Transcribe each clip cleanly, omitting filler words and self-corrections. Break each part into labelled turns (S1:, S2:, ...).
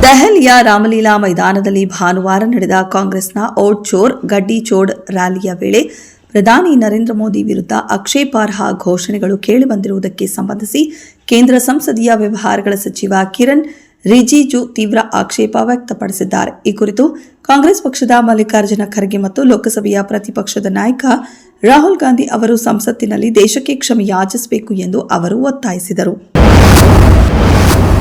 S1: ದೆಹಲಿಯ ರಾಮಲೀಲಾ ಮೈದಾನದಲ್ಲಿ ಭಾನುವಾರ ನಡೆದ ಕಾಂಗ್ರೆಸ್ನ ಓಟ್ ಚೋರ್ ಗಡ್ಡಿ ಚೋಡ್ ರ್ಯಾಲಿಯ ವೇಳೆ ಪ್ರಧಾನಿ ನರೇಂದ್ರ ಮೋದಿ ವಿರುದ್ಧ ಆಕ್ಷೇಪಾರ್ಹ ಘೋಷಣೆಗಳು ಕೇಳಿಬಂದಿರುವುದಕ್ಕೆ ಸಂಬಂಧಿಸಿ ಕೇಂದ್ರ ಸಂಸದೀಯ ವ್ಯವಹಾರಗಳ ಸಚಿವ ಕಿರಣ್ ರಿಜಿಜು ತೀವ್ರ ಆಕ್ಷೇಪ ವ್ಯಕ್ತಪಡಿಸಿದ್ದಾರೆ. ಈ ಕುರಿತು ಕಾಂಗ್ರೆಸ್ ಪಕ್ಷದ ಮಲ್ಲಿಕಾರ್ಜುನ ಖರ್ಗೆ ಮತ್ತು ಲೋಕಸಭೆಯ ಪ್ರತಿಪಕ್ಷದ ನಾಯಕ ರಾಹುಲ್ ಗಾಂಧಿ ಅವರು ಸಂಸತ್ತಿನಲ್ಲಿ ದೇಶಕ್ಕೆ ಕ್ಷಮೆ ಯಾಚಿಸಬೇಕು ಎಂದು ಅವರು ಒತ್ತಾಯಿಸಿದರು.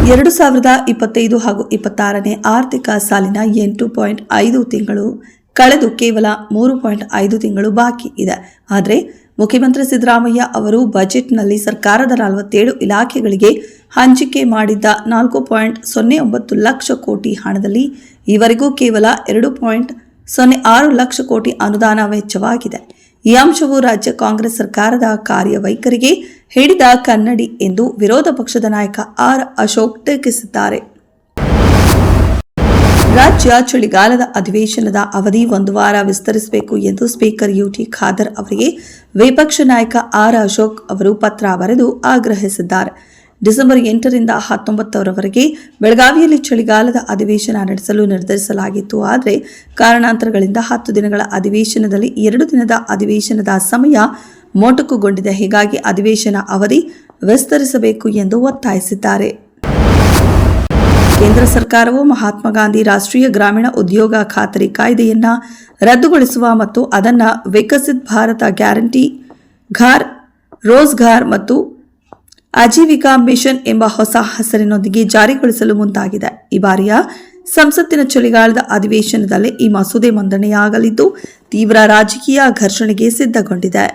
S1: 2025 ಹಾಗೂ 26ನೇ ಆರ್ಥಿಕ ಸಾಲಿನ 8.5 ತಿಂಗಳು ಕಳೆದು ಕೇವಲ 3.5 ತಿಂಗಳು ಬಾಕಿ ಇದೆ. ಆದರೆ ಮುಖ್ಯಮಂತ್ರಿ ಸಿದ್ದರಾಮಯ್ಯ ಅವರು ಬಜೆಟ್ನಲ್ಲಿ ಸರ್ಕಾರದ 47 ಇಲಾಖೆಗಳಿಗೆ ಹಂಚಿಕೆ ಮಾಡಿದ್ದ 4.09 ಲಕ್ಷ ಕೋಟಿ ಹಣದಲ್ಲಿ ಈವರೆಗೂ ಕೇವಲ 2.06 ಲಕ್ಷ ಕೋಟಿ ಅನುದಾನ ವೆಚ್ಚವಾಗಿದೆ. ಈ ಅಂಶವು ರಾಜ್ಯ ಕಾಂಗ್ರೆಸ್ ಸರ್ಕಾರದ ಕಾರ್ಯವೈಖರಿಗೆ ಹಿಡಿದ ಕನ್ನಡಿ ಎಂದು ವಿರೋಧ ಪಕ್ಷದ ನಾಯಕ ಆರ್ ಅಶೋಕ್ ಟೀಕಿಸಿದ್ದಾರೆ. ರಾಜ್ಯ ಚಳಿಗಾಲದ ಅಧಿವೇಶನದ ಅವಧಿ 1 ವಾರ ವಿಸ್ತರಿಸಬೇಕು ಎಂದು ಸ್ಪೀಕರ್ ಯುಟಿ ಖಾದರ್ ಅವರಿಗೆ ವಿಪಕ್ಷ ನಾಯಕ ಆರ್ ಅಶೋಕ್ ಅವರು ಪತ್ರ ಬರೆದು ಆಗ್ರಹಿಸಿದ್ದಾರೆ. ಡಿಸೆಂಬರ್ 8ರಿಂದ 19ರವರೆಗೆ ಬೆಳಗಾವಿಯಲ್ಲಿ ಚಳಿಗಾಲದ ಅಧಿವೇಶನ ನಡೆಸಲು ನಿರ್ಧರಿಸಲಾಗಿತ್ತು. ಆದರೆ ಕಾರಣಾಂತರಗಳಿಂದ 10 ದಿನಗಳ ಅಧಿವೇಶನದಲ್ಲಿ 2 ದಿನದ ಅಧಿವೇಶನದ ಸಮಯ ಮೊಟಕುಗೊಂಡಿದೆ. ಹೀಗಾಗಿ ಅಧಿವೇಶನ ಅವಧಿ ವಿಸ್ತರಿಸಬೇಕು ಎಂದು ಒತ್ತಾಯಿಸಿದ್ದಾರೆ. ಕೇಂದ್ರ ಸರ್ಕಾರವು ಮಹಾತ್ಮ ಗಾಂಧಿ ರಾಷ್ಟ್ರೀಯ ಗ್ರಾಮೀಣ ಉದ್ಯೋಗ ಖಾತರಿ ಕಾಯ್ದೆಯನ್ನು ರದ್ದುಗೊಳಿಸುವ ಮತ್ತು ಅದನ್ನು ವಿಕಸಿತ್ ಭಾರತ ಗ್ಯಾರಂಟಿ ಘರ್ ರೋಜ್ಗಾರ್ ಮತ್ತು ಆಜೀವಿಕಾ ಮಿಷನ್ ಎಂಬ ಹೊಸ ಹೆಸರಿನೊಂದಿಗೆ ಜಾರಿಗೊಳಿಸಲು ಮುಂದಾಗಿದೆ. ಈ ಬಾರಿಯ ಸಂಸತ್ತಿನ ಚಳಿಗಾಲದ ಅಧಿವೇಶನದಲ್ಲಿ ಈ ಮಸೂದೆ ಮಂಡನೆಯಾಗಲಿದ್ದು ತೀವ್ರ ರಾಜಕೀಯ ಘರ್ಷಣೆಗೆ ಸಿದ್ಧಗೊಂಡಿದೆ.